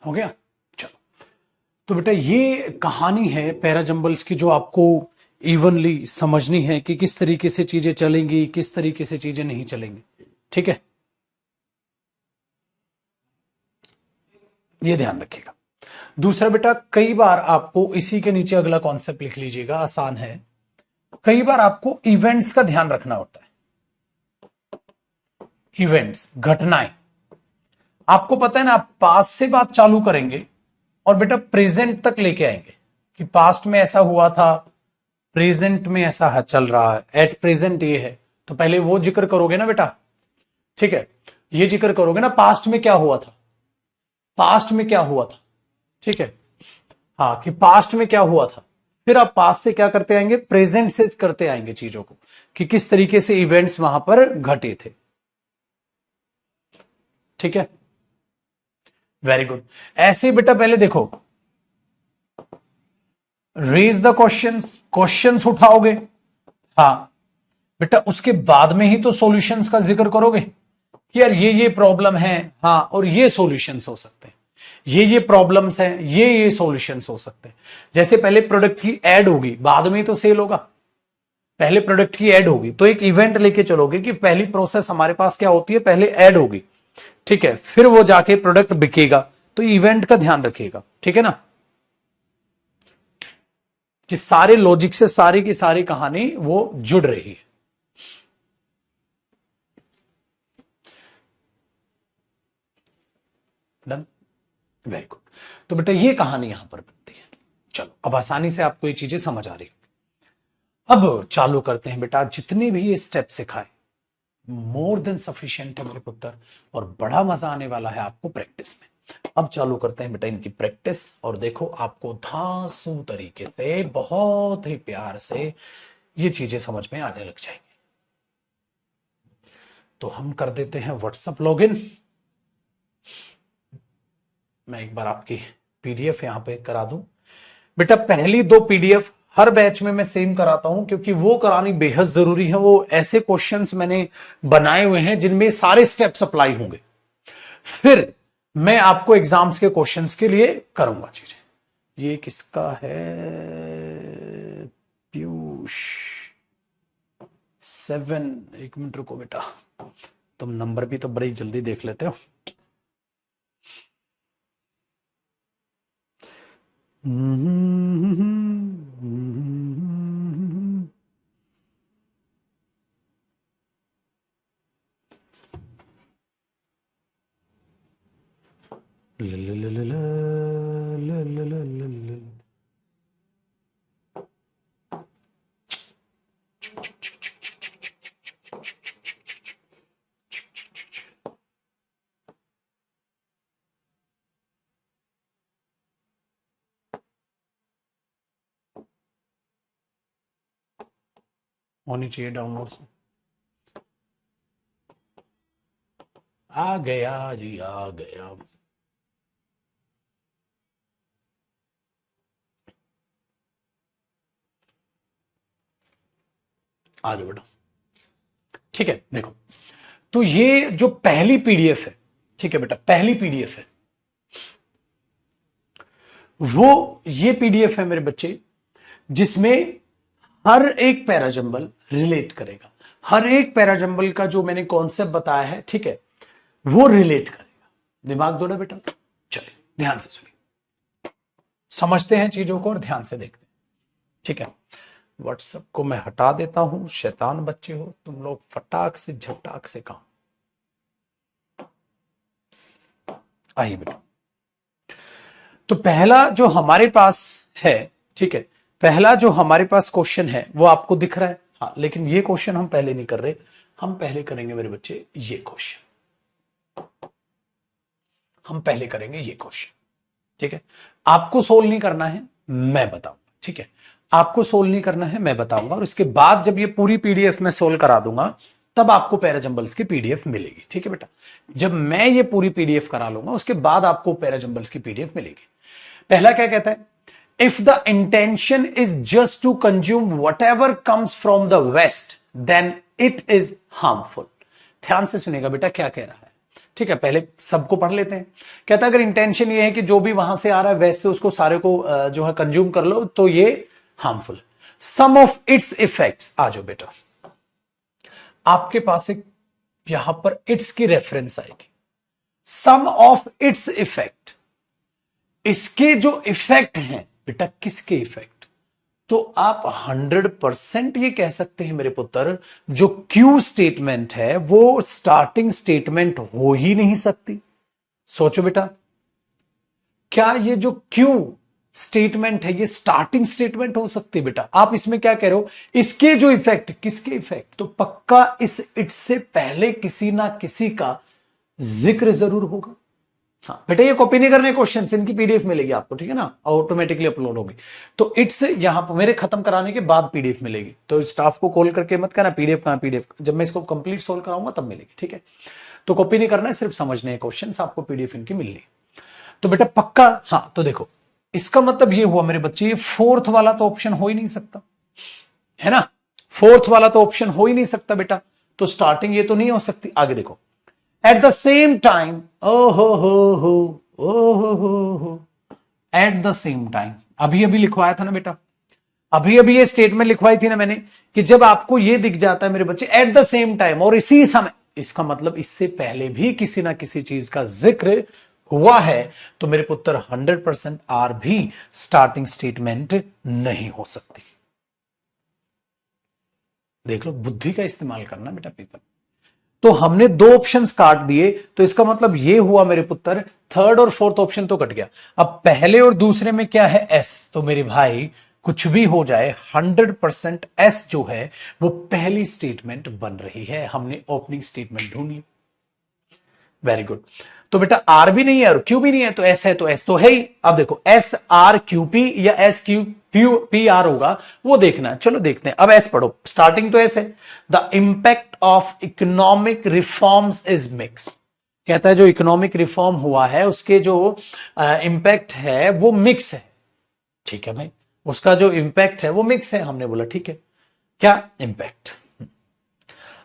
हो गया, चलो। तो बेटा ये कहानी है पैराजंबल्स की, जो आपको इवनली समझनी है कि किस तरीके से चीजें चलेंगी, किस तरीके से चीजें नहीं चलेंगी। ठीक है, ये ध्यान रखिएगा। दूसरा बेटा, कई बार आपको इसी के नीचे अगला कॉन्सेप्ट लिख लीजिएगा, आसान है। कई बार आपको इवेंट्स का ध्यान रखना होता है। इवेंट्स, घटनाएं। आपको पता है ना, आप पास्ट से बात चालू करेंगे और बेटा प्रेजेंट तक लेके आएंगे कि पास्ट में ऐसा हुआ था, प्रेजेंट में ऐसा चल रहा है, एट प्रेजेंट ये है। तो पहले वो जिक्र करोगे ना बेटा, ठीक है, ये जिक्र करोगे ना, पास्ट में क्या हुआ था, पास्ट में क्या हुआ था, ठीक है, हाँ, कि पास्ट में क्या हुआ था। फिर आप पास्ट से क्या करते आएंगे, प्रेजेंट से करते आएंगे चीजों को, कि किस तरीके से इवेंट्स वहां पर घटे थे। ठीक है, वेरी गुड। ऐसे बेटा पहले देखो, रेज द क्वेश्चंस, क्वेश्चंस उठाओगे, हाँ बेटा, उसके बाद में ही तो सॉल्यूशंस का जिक्र करोगे कि यार ये प्रॉब्लम है, हाँ, और ये सॉल्यूशंस हो सकते हैं, ये प्रॉब्लम्स हैं, ये सॉल्यूशंस हो सकते हैं। जैसे पहले प्रोडक्ट की एड होगी, बाद में ही तो सेल होगा। पहले प्रोडक्ट की एड होगी, तो एक इवेंट लेके चलोगे कि पहली प्रोसेस हमारे पास क्या होती है, पहले एड होगी, ठीक है, फिर वो जाके प्रोडक्ट बिकेगा। तो इवेंट का ध्यान रखिएगा, ठीक है ना, कि सारे लॉजिक से सारी की सारी कहानी वो जुड़ रही है। Done, very good. तो बेटा ये कहानी यहां पर बनती है। चलो, अब आसानी से आपको ये चीजें समझ आ रही। अब चालू करते हैं बेटा, जितने भी ये स्टेप सिखाए मोर देन सफिशिएंट है मेरे पुत्र, और बड़ा मजा आने वाला है आपको प्रैक्टिस में। अब चालू करते हैं बेटा इनकी प्रैक्टिस, और देखो आपको धांसू तरीके से, बहुत ही प्यार से ये चीजें समझ में आने लग जाएंगी। तो हम कर देते हैं व्हाट्सएप लॉगिन। मैं एक बार आपकी पीडीएफ यहां पे करा दूं। बेटा पहली दो पीडीएफ हर बैच में मैं सेम कराता हूं, क्योंकि वो करानी बेहद जरूरी है। वो ऐसे क्वेश्चंस मैंने बनाए हुए हैं जिनमें सारे स्टेप्स अप्लाई होंगे। फिर मैं आपको एग्जाम्स के क्वेश्चंस के लिए करूंगा चीजें। ये किसका है? पीयूष 7। एक मिनट रुको बेटा, तुम नंबर भी तो बड़ी जल्दी देख लेते हो। होनी चाहिए डाउनलोड से। आ गया जी, आ गया। आ जाओ बेटा। ठीक है, देखो तो ये जो पहली पीडीएफ है, ठीक है बेटा, पहली पीडीएफ है वो ये पीडीएफ है मेरे बच्चे, जिसमें हर एक पैराजंबल रिलेट करेगा। हर एक पैराजंबल का जो मैंने कॉन्सेप्ट बताया है, ठीक है, वो रिलेट करेगा। दिमाग दौड़ा बेटा, चलिए ध्यान से सुनिए, समझते हैं चीजों को और ध्यान से देखते हैं। ठीक है, व्हाट्सएप को मैं हटा देता हूं। शैतान बच्चे हो तुम लोग, फटाक से झटाक से काम। आइए बेटा, तो पहला जो हमारे पास है, ठीक है, पहला जो हमारे पास क्वेश्चन है वो आपको दिख रहा है। हाँ, लेकिन ये क्वेश्चन हम पहले नहीं कर रहे, हम पहले करेंगे मेरे बच्चे ये क्वेश्चन। हम पहले करेंगे ये क्वेश्चन, ठीक है। आपको सोल्व नहीं करना है, मैं बताऊंगा, ठीक है। आपको सोल्व नहीं करना है, मैं बताऊंगा, और इसके बाद जब ये पूरी पीडीएफ में सोल्व करा दूंगा तब आपको पैराजंबल्स की पीडीएफ मिलेगी, ठीक है बेटा। जब मैं ये पूरी पीडीएफ करा लूंगा उसके बाद आपको पैराजंबल्स की पीडीएफ मिलेगी। पहला क्या कहता है? If the intention is just to consume whatever comes from the west then it is harmful. ध्यान से सुनेगा बेटा क्या कह रहा है, ठीक है। पहले सबको पढ़ लेते हैं। कहता है अगर इंटेंशन ये है कि जो भी वहां से आ रहा है वेस्ट से उसको सारे को जो है कंज्यूम कर लो तो ये harmful. Some of its effects, आ जाओ बेटा, आपके पास एक यहां पर इट्स की रेफरेंस आएगी। सम ऑफ इट्स इफेक्ट, इसके जो इफेक्ट हैं बेटा, किसके इफेक्ट? तो आप 100% ये कह सकते हैं मेरे पुत्र, जो क्यू स्टेटमेंट है वो स्टार्टिंग स्टेटमेंट हो ही नहीं सकती। सोचो बेटा, क्या ये जो क्यू स्टेटमेंट है ये स्टार्टिंग स्टेटमेंट हो सकती है? बेटा आप इसमें क्या कह रहे हो, इसके जो इफेक्ट, किसके इफेक्ट? तो पक्का इस इट से पहले किसी ना किसी का जिक्र जरूर होगा। हाँ बेटा, ये कॉपी नहीं करने क्वेश्चन, इनकी पीडीएफ मिलेगी आपको, ठीक है ना, ऑटोमेटिकली अपलोड होगी। तो इट्स यहां पर मेरे खत्म कराने के बाद पीडीएफ मिलेगी, तो स्टाफ को कॉल करके मत कहना पीडीएफ कहां, पीडीएफ जब मैं इसको कंप्लीट सोल्व कराऊंगा तब मिलेगी, ठीक है। तो कॉपी नहीं करना है, सिर्फ समझने हैं क्वेश्चन, आपको पीडीएफ इनकी मिल रही। तो बेटा पक्का, हाँ तो देखो इसका मतलब ये हुआ मेरे बच्चे, ये फोर्थ वाला तो ऑप्शन हो ही नहीं सकता, है ना। फोर्थ वाला तो ऑप्शन हो ही नहीं सकता बेटा, तो स्टार्टिंग ये तो नहीं हो सकती। आगे देखो, एट द सेम टाइम, ओ हो, एट द सेम टाइम, अभी अभी लिखवाया था ना बेटा, अभी अभी ये स्टेटमेंट लिखवाई थी ना मैंने, कि जब आपको ये दिख जाता है मेरे बच्चे एट द सेम टाइम और इसी समय, इसका मतलब इससे पहले भी किसी ना किसी चीज का जिक्र हुआ है, तो मेरे पुत्र 100% आर भी स्टार्टिंग स्टेटमेंट नहीं हो सकती। देख लो, बुद्धि का इस्तेमाल करना बेटा पेपर। तो हमने दो ऑप्शंस काट दिए, तो इसका मतलब ये हुआ मेरे पुत्र, थर्ड और फोर्थ ऑप्शन तो कट गया। अब पहले और दूसरे में क्या है? एस। तो मेरे भाई कुछ भी हो जाए 100% एस जो है वो पहली स्टेटमेंट बन रही है। हमने ओपनिंग स्टेटमेंट ढूंढ ली, वेरी गुड। तो बेटा आर भी नहीं है और क्यू भी नहीं है, तो एस है, तो एस तो है ही। अब देखो एस आर क्यू पी या एस क्यू पी आर होगा, वो देखना है। चलो देखते हैं। अब एस पढ़ो, स्टार्टिंग तो एस है। The impact of economic reforms is mix. कहता है जो इकोनॉमिक रिफॉर्म हुआ है उसके जो इंपैक्ट है वो मिक्स है। ठीक है भाई, उसका जो इंपैक्ट है वो मिक्स है, हमने बोला ठीक है, क्या इंपैक्ट।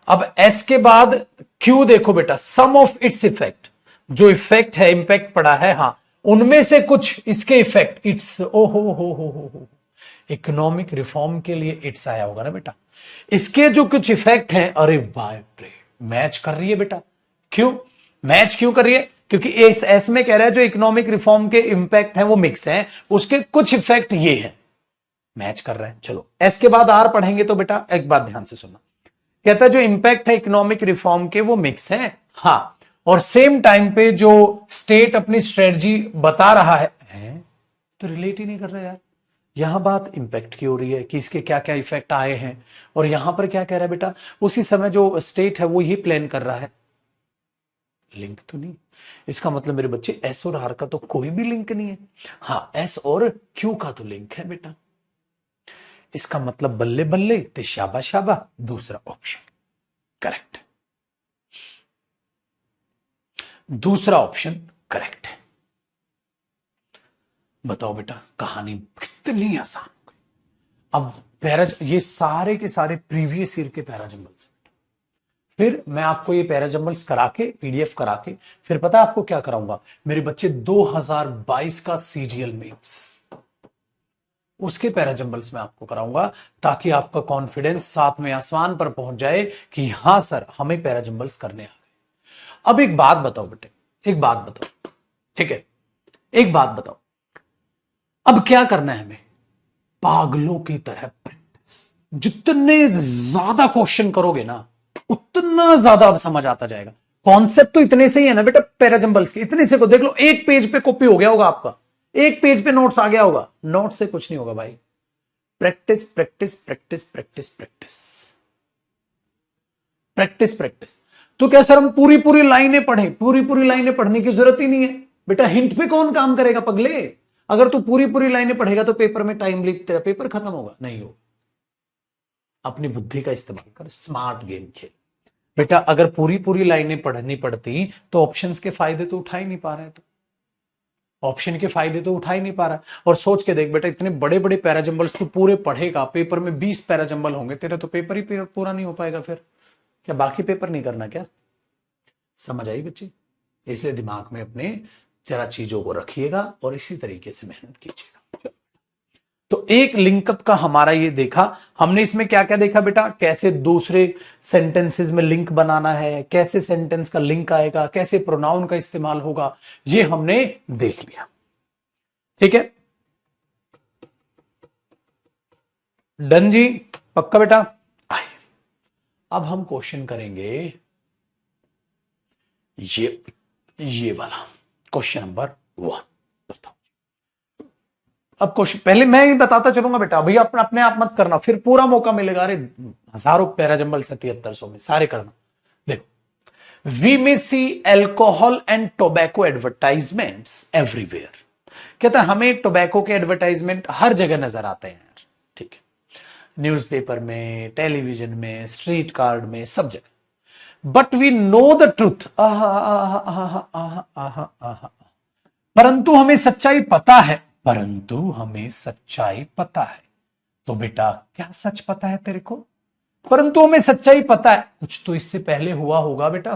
अब एस के बाद क्यू देखो बेटा, सम ऑफ इट्स इफेक्ट, जो इफेक्ट है, इंपैक्ट पड़ा है, हाँ, उनमें से कुछ इसके इफेक्ट, इट्स, ओ हो, इकोनॉमिक रिफॉर्म के लिए इट्स आया होगा ना बेटा, इसके जो कुछ इफेक्ट हैं, अरे बाप रे, मैच कर रही है बेटा। क्यों मैच क्यों कर रही है? क्योंकि इस एस में कह रहा है जो इकोनॉमिक रिफॉर्म के इंपैक्ट हैं वो मिक्स हैं, उसके कुछ इफेक्ट ये हैं, मैच कर रहे हैं। चलो एस के बाद आर पढ़ेंगे तो बेटा एक बात ध्यान से सुनना, कहता है जो इंपैक्ट है इकोनॉमिक रिफॉर्म के वो मिक्स हैं, हाँ, और सेम टाइम पे जो स्टेट अपनी स्ट्रेटजी बता रहा है तो रिलेट ही नहीं कर रहा यार। यहां बात इंपैक्ट की हो रही है कि इसके क्या क्या इफेक्ट आए हैं, और यहां पर क्या कह रहा है बेटा, उसी समय जो स्टेट है वो ये प्लान कर रहा है, लिंक तो नहीं। इसका मतलब मेरे बच्चे एस और आर का तो कोई भी लिंक नहीं है, हाँ एस और क्यू का तो लिंक है बेटा। इसका मतलब बल्ले बल्ले ते शाबा शाबा, दूसरा ऑप्शन करेक्ट, दूसरा ऑप्शन करेक्ट है। बताओ बेटा कहानी कितनी आसान हो गई। अब पैरा, ये सारे के सारे प्रीवियस ईयर के पैराजंबल्स, फिर मैं आपको ये पैराजंबल्स करा के पीडीएफ करा के, फिर पता है आपको क्या कराऊंगा मेरे बच्चे, 2022 का सीरियल मेंस, उसके पैराजंबल्स में आपको कराऊंगा, ताकि आपका कॉन्फिडेंस सातवें आसमान पर पहुंच जाए कि हां सर हमें पैराजंबल्स करने आ गए। अब एक बात बताओ बेटे, एक बात बताओ, ठीक है, एक बात बताओ, अब क्या करना है हमें, पागलों की तरह प्रैक्टिस, जितने ज्यादा क्वेश्चन करोगे ना उतना ज्यादा अब समझ आता जाएगा। कॉन्सेप्ट तो इतने से ही है ना बेटा, पैराजंबल्स के इतने से को देख लो, एक पेज पे कॉपी हो गया होगा आपका, एक पेज पे नोट्स आ गया होगा, नोट से कुछ नहीं होगा भाई, practice practice practice practice practice practice practice. तो क्या सर हम पूरी पूरी लाइनें पढ़े, पूरी पूरी लाइनें पढ़ने की जरूरत ही नहीं है बेटा, हिंट पे कौन काम करेगा पगले, अगर तू पूरी पूरी लाइनें पढ़ेगा तो पेपर में टाइम लीक, तेरा पेपर खत्म होगा, नहीं हो। अपनी बुद्धि का इस्तेमाल कर, स्मार्ट गेम खेल बेटा। अगर पूरी पूरी लाइनें पढ़नी पड़ती तो ऑप्शंस के फायदे तो उठा ही नहीं पा रहे, तो ऑप्शन के फायदे तो उठा ही नहीं पा रहा। और सोच के देख बेटा, इतने बड़े बड़े पैराजंबल्स तू पूरे पढ़ेगा, पेपर में 20 पैराजंबल होंगे, तेरा तो पेपर ही पूरा नहीं हो पाएगा, फिर क्या बाकी पेपर नहीं करना क्या? समझ आई बच्ची? इसलिए दिमाग में अपने जरा चीजों को रखिएगा और इसी तरीके से मेहनत कीजिएगा। तो एक लिंकअप का हमारा ये देखा हमने, इसमें क्या क्या देखा बेटा, कैसे दूसरे सेंटेंसेस में लिंक बनाना है, कैसे सेंटेंस का लिंक आएगा, कैसे प्रोनाउन का इस्तेमाल होगा, ये हमने देख लिया, ठीक है। डन जी, पक्का बेटा। आइए अब हम क्वेश्चन करेंगे ये वाला क्वेश्चन नंबर 1। बताओ, अब क्वेश्चन पहले मैं ही बताता चलूंगा बेटा, भैया अपने आप मत करना, फिर पूरा मौका मिलेगा, अरे हजारों पैराजंबल 7700 में सारे करना। देखो, we may see alcohol and tobacco advertisements everywhere, कहता है हमें टोबैको के एडवर्टाइजमेंट हर जगह नजर आते हैं यार, ठीक है, न्यूज़पेपर में, टेलीविजन में, स्ट्रीट कार्ड में, सब जगह। But we know the truth, परंतु हमें सच्चाई पता है, परंतु हमें सच्चाई पता है। तो बेटा क्या सच पता है तेरे को? परंतु हमें सच्चाई पता है, कुछ तो इससे पहले हुआ होगा बेटा।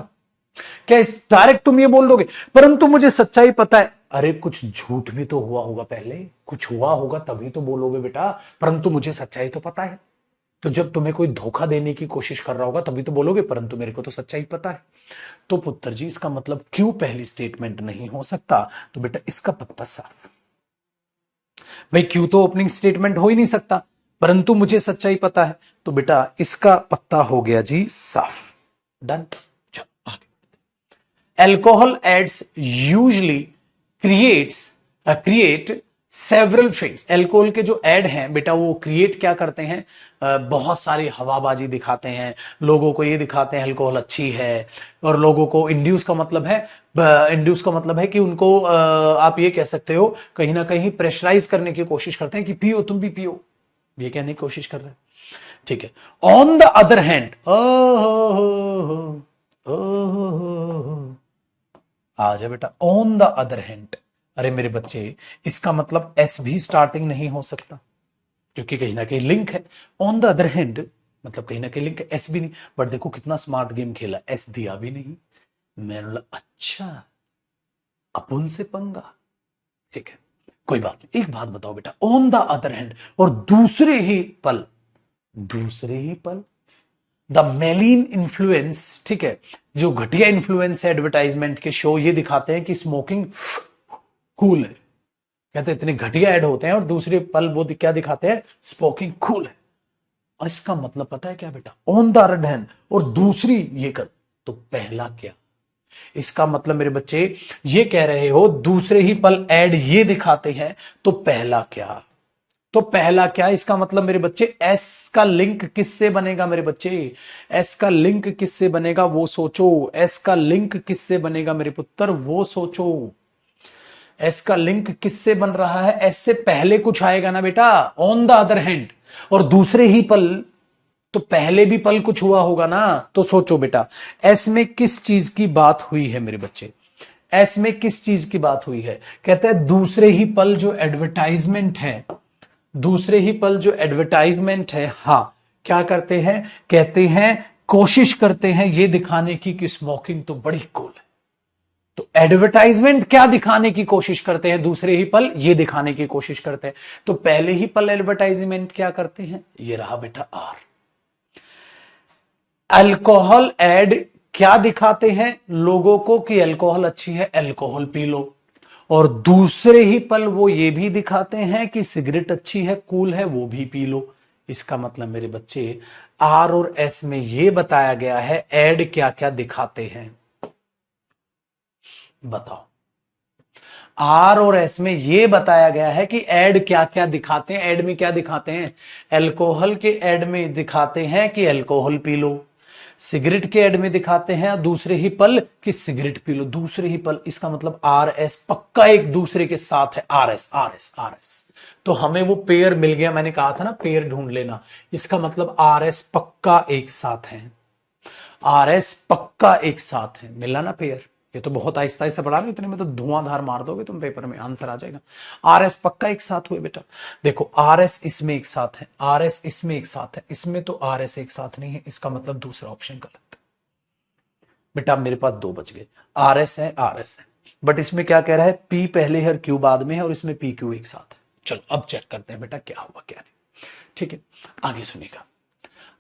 क्या इस डायरेक्ट तुम ये बोल दोगे परंतु मुझे सच्चाई पता है? अरे कुछ झूठ भी तो हुआ होगा पहले, कुछ हुआ होगा तभी तो बोलोगे बेटा परंतु मुझे सच्चाई तो पता है। तो जब तुम्हें कोई धोखा देने की कोशिश कर रहा होगा तभी तो बोलोगे परंतु मेरे को तो सच्चाई पता है। तो पुत्र जी इसका मतलब क्यों पहली स्टेटमेंट नहीं हो सकता? तो बेटा इसका पत्ता साफ, भाई क्यों तो ओपनिंग स्टेटमेंट हो ही नहीं सकता, परंतु मुझे सच्चाई पता है, तो बेटा इसका पत्ता हो गया जी साफ। Done. Alcohol ads usually create several fates, alcohol के जो एड हैं बेटा वो क्रिएट क्या करते हैं, बहुत सारी हवाबाजी दिखाते हैं, लोगों को ये दिखाते हैं अल्कोहल अच्छी है, और लोगों को इंड्यूस का मतलब है कि उनको आप ये कह सकते हो कहीं ना कहीं प्रेशराइज करने की कोशिश करते हैं कि पियो तुम भी पियो, ये कहने की कोशिश कर रहे हैं, ठीक है। ऑन द अदर हैंड, आ जा बेटा, ऑन द अदर हैंड अरे मेरे बच्चे, इसका मतलब एस भी स्टार्टिंग नहीं हो सकता, क्योंकि कहीं ना कहीं लिंक है। ऑन द अदर हैंड मतलब कहीं ना कहीं लिंक है, एस भी नहीं। बट देखो कितना स्मार्ट गेम खेला, एस दिया भी नहीं। मैंने बोला अच्छा, अपन से पंगा। ठीक है, कोई बात नहीं। एक बात बताओ बेटा, ऑन द अदर हैंड, और दूसरे ही पल द मेलिन इन्फ्लुएंस, ठीक है, जो घटिया इन्फ्लुएंस है एडवर्टाइजमेंट के, शो ये दिखाते हैं कि स्मोकिंग कूल है। कहते हैं इतने घटिया ऐड होते हैं, और दूसरे पल वो क्या दिखाते हैं, स्मोकिंग कूल है। और इसका मतलब पता है क्या बेटा, ऑन द अदर हैंड और दूसरी ये कर, तो पहला क्या। इसका मतलब मेरे बच्चे ये कह रहे हो दूसरे ही पल ऐड ये दिखाते हैं, तो पहला क्या। तो पहला क्या, इसका मतलब मेरे बच्चे एस का लिंक किससे बनेगा मेरे बच्चे, एस का लिंक किससे बनेगा वो सोचो, एस का लिंक किससे बनेगा मेरे पुत्र वो सोचो। एस का लिंक किससे बन रहा है, एस से पहले कुछ आएगा ना बेटा, ऑन द अदर हैंड, और दूसरे ही पल, तो पहले भी पल कुछ हुआ होगा ना। तो सोचो बेटा, एस में किस चीज की बात हुई है मेरे बच्चे, एस में किस चीज की बात हुई है। कहते हैं दूसरे ही पल जो एडवर्टाइजमेंट है, दूसरे ही पल जो एडवर्टाइजमेंट है, हाँ, क्या करते हैं, कहते हैं कोशिश करते हैं ये दिखाने की कि स्मोकिंग तो बड़ी कूल है। तो एडवर्टाइजमेंट क्या दिखाने की कोशिश करते हैं, दूसरे ही पल ये दिखाने की कोशिश करते हैं। तो पहले ही पल एडवर्टाइजमेंट क्या करते हैं, ये रहा बेटा आर। अल्कोहल एड क्या दिखाते हैं लोगों को कि अल्कोहल अच्छी है, अल्कोहल पी लो। और दूसरे ही पल वो ये भी दिखाते हैं कि सिगरेट अच्छी है, कूल है, वो भी पी लो। इसका मतलब मेरे बच्चे आर और एस में ये बताया गया है एड क्या क्या दिखाते हैं, बताओ। आर और एस में यह बताया गया है कि एड क्या क्या दिखाते हैं। एड में क्या दिखाते हैं, अल्कोहल के एड में दिखाते हैं कि अल्कोहल पी लो, सिगरेट के एड में दिखाते हैं दूसरे ही पल कि सिगरेट पी लो, दूसरे ही पल। इसका मतलब आर एस पक्का एक दूसरे के साथ है, R S R S R S. तो हमें वो पेयर मिल गया, मैंने कहा था ना पेयर ढूंढ लेना। इसका मतलब आर एस पक्का एक साथ है, आर एस पक्का एक साथ है, मिला ना पेयर। ये तो बहुत आहिस्ता आहिस्ता पढ़ा रहे हो, इतने में तो धुआंधार मार दोगे तुम पेपर में, आंसर आ जाएगा। आर एस पक्का एक साथ हुए बेटा। देखो आर एस इसमें एक साथ है, आर एस इसमें एक साथ है, इसमें तो आर एस एक साथ नहीं है। इसका मतलब दूसरा ऑप्शन गलत बेटा। मेरे पास दो बच गए, आर एस है, आर एस है, बट इसमें क्या कह रहा है, पी पहले है और क्यू बाद में है, और इसमें पी क्यू एक साथ है। चलो अब चेक करते हैं बेटा क्या हुआ क्या नहीं। ठीक है, आगे सुनिएगा।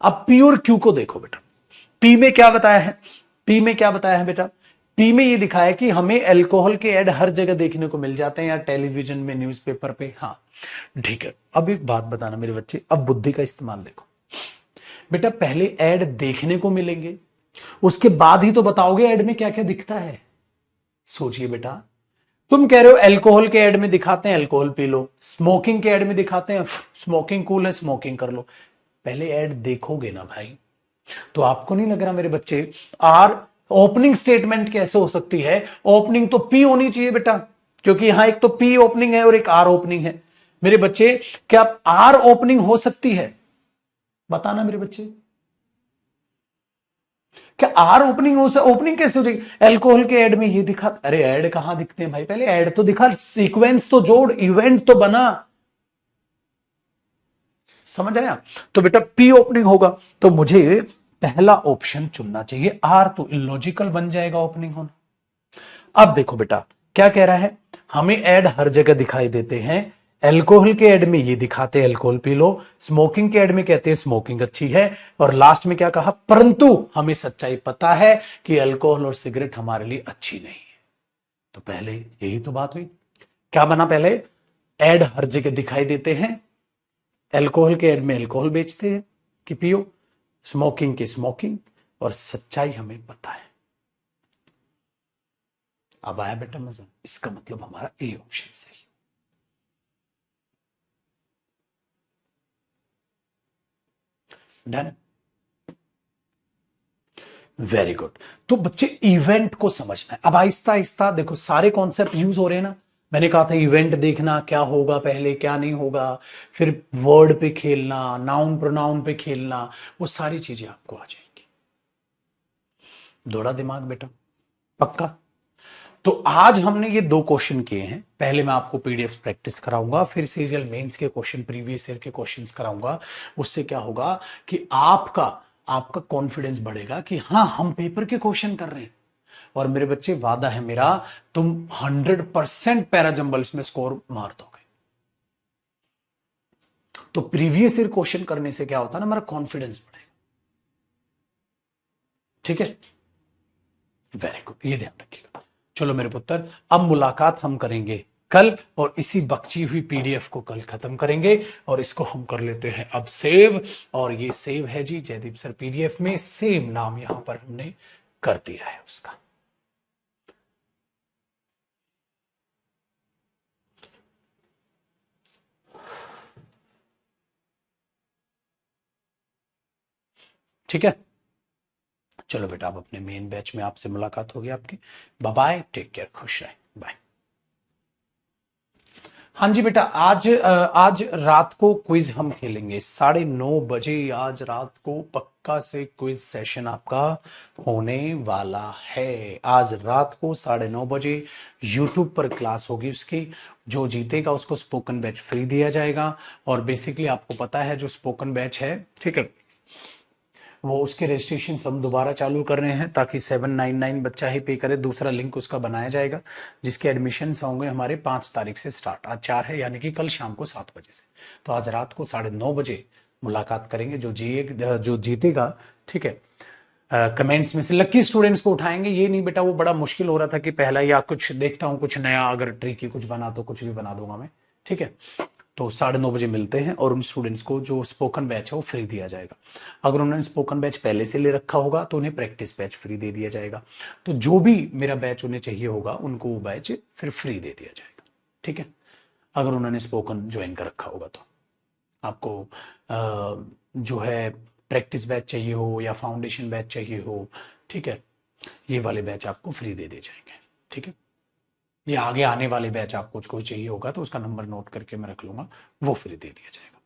अब पी और क्यू को देखो बेटा। पी में क्या बताया है, पी में क्या बताया है बेटा, पी में ये दिखाया कि हमें अल्कोहल के ऐड हर जगह देखने को मिल जाते हैं, या टेलीविजन में, न्यूज़पेपर पे। हाँ ठीक है, अब एक बात बताना मेरे बच्चे, अब बुद्धि का इस्तेमाल देखो बेटा। पहले ऐड देखने को मिलेंगे, उसके बाद ही तो बताओगे ऐड में क्या क्या दिखता है। सोचिए बेटा, तुम कह रहे हो अल्कोहल के ऐड में दिखाते हैं अल्कोहल पी लो, स्मोकिंग के ऐड में दिखाते हैं स्मोकिंग कूल है, स्मोकिंग कर लो। पहले ऐड देखोगे ना भाई, तो आपको नहीं लग रहा मेरे बच्चे, आर ओपनिंग स्टेटमेंट कैसे हो सकती है, ओपनिंग तो पी होनी चाहिए बेटा, क्योंकि यहां एक तो पी ओपनिंग है और एक आर ओपनिंग है। मेरे बच्चे क्या आर ओपनिंग हो सकती है, बताना मेरे बच्चे, क्या आर ओपनिंग हो सकती, ओपनिंग कैसे हो जाएगी। अल्कोहल के ऐड में ये दिखा, अरे ऐड कहां दिखते हैं भाई, पहले ऐड तो दिखा, सीक्वेंस तो जोड़, इवेंट तो बना, समझ आया। तो बेटा पी ओपनिंग होगा, तो मुझे पहला ऑप्शन चुनना चाहिए, आर तो इलॉजिकल बन जाएगा ओपनिंग होना। अब देखो बेटा क्या कह रहा है, हमें ऐड हर जगह दिखाई देते हैं। अल्कोहल के ऐड में ये दिखाते हैं अल्कोहल पी लो, स्मोकिंग के ऐड में कहते हैं स्मोकिंग अच्छी है, और लास्ट में क्या कहा, परंतु हमें सच्चाई पता है कि अल्कोहल और सिगरेट हमारे लिए अच्छी नहीं है। तो पहले यही तो बात हुई, क्या बना पहले, ऐड हर जगह दिखाई देते हैं, अल्कोहल के ऐड में अल्कोहल बेचते हैं कि पियो, स्मोकिंग के स्मोकिंग, और सच्चाई हमें पता है। अब आया बेटा मजा, इसका मतलब हमारा ए ऑप्शन सही। Done, very good. तो बच्चे इवेंट को समझना है, अब आहिस्ता आहिस्ता देखो सारे कॉन्सेप्ट यूज हो रहे हैं ना। मैंने कहा था इवेंट देखना, क्या होगा पहले क्या नहीं होगा, फिर वर्ड पे खेलना, नाउन प्रोनाउन पे खेलना, वो सारी चीजें आपको आ जाएंगी। दौड़ा दिमाग बेटा, पक्का। तो आज हमने ये 2 क्वेश्चन किए हैं। पहले मैं आपको पीडीएफ प्रैक्टिस कराऊंगा, फिर सीरियल मेंस के क्वेश्चन, प्रीवियस ईयर के क्वेश्चंस कराऊंगा। उससे क्या होगा कि आपका आपका कॉन्फिडेंस बढ़ेगा कि हाँ, हम पेपर के क्वेश्चन कर रहे हैं। और मेरे बच्चे, वादा है मेरा, तुम 100% पैराजंबल्स में स्कोर मार दोगे। तो प्रीवियस ईयर क्वेश्चन करने से क्या होता है ना, हमारा कॉन्फिडेंस बढ़ेगा। ठीक है, वेरी गुड, ये ध्यान रखिएगा। चलो मेरे पुत्र, अब मुलाकात हम करेंगे कल, और इसी बख्ची हुई पीडीएफ को कल खत्म करेंगे, और इसको हम कर लेते हैं अब सेव। और ये सेव है जी जयदीप सर पीडीएफ में, सेम नाम यहां पर हमने कर दिया है उसका। ठीक है, चलो बेटा, अब अपने मेन बैच में आपसे मुलाकात होगी आपकी। बाय बाय, टेक केयर, खुश रहे, बाय। हाँ जी बेटा, आज रात को क्विज हम खेलेंगे 9:30 बजे। आज रात को पक्का से क्विज सेशन आपका होने वाला है। आज रात को 9:30 बजे यूट्यूब पर क्लास होगी उसकी। जो जीतेगा उसको स्पोकन बैच फ्री दिया जाएगा। और बेसिकली आपको पता है जो स्पोकन बैच है, ठीक है, वो उसके रजिस्ट्रेशन हम दोबारा चालू कर रहे हैं, ताकि 799 बच्चा ही पे करे। दूसरा लिंक उसका बनाया जाएगा, जिसके एडमिशन होंगे हमारे 5 तारीख से स्टार्ट। आज 4 है, यानी कि कल शाम को 7 बजे से। तो आज रात को 9:30 बजे मुलाकात करेंगे। जो जीतेगा, ठीक है, कमेंट्स में से लकी स्टूडेंट्स को उठाएंगे। ये नहीं बेटा, वो बड़ा मुश्किल हो रहा था कि पहला, या कुछ देखता हूं कुछ नया, अगर ट्रिकी कुछ बना तो कुछ भी बना दूंगा मैं। ठीक है, तो 9:30 बजे मिलते हैं, और उन स्टूडेंट्स को जो स्पोकन बैच है वो फ्री दिया जाएगा। अगर उन्होंने स्पोकन बैच पहले से ले रखा होगा तो उन्हें प्रैक्टिस बैच फ्री दे दिया जाएगा। तो जो भी मेरा बैच उन्हें चाहिए होगा, उनको वो बैच फिर फ्री दे दिया जाएगा। ठीक है, अगर उन्होंने स्पोकन ज्वाइन कर रखा होगा तो। आपको जो है प्रैक्टिस बैच चाहिए हो या फाउंडेशन बैच चाहिए हो, ठीक है, ये वाले बैच आपको फ्री दे दिए जाएंगे। ठीक है, ये आगे आने वाले बैच आपको कोई चाहिए होगा तो उसका नंबर नोट करके मैं रख लूंगा, वो फ्री दे दिया जाएगा।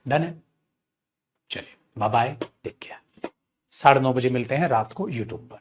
डन है, चलिए बाय बाय, टेक केयर। 9:30 बजे मिलते हैं रात को यूट्यूब पर।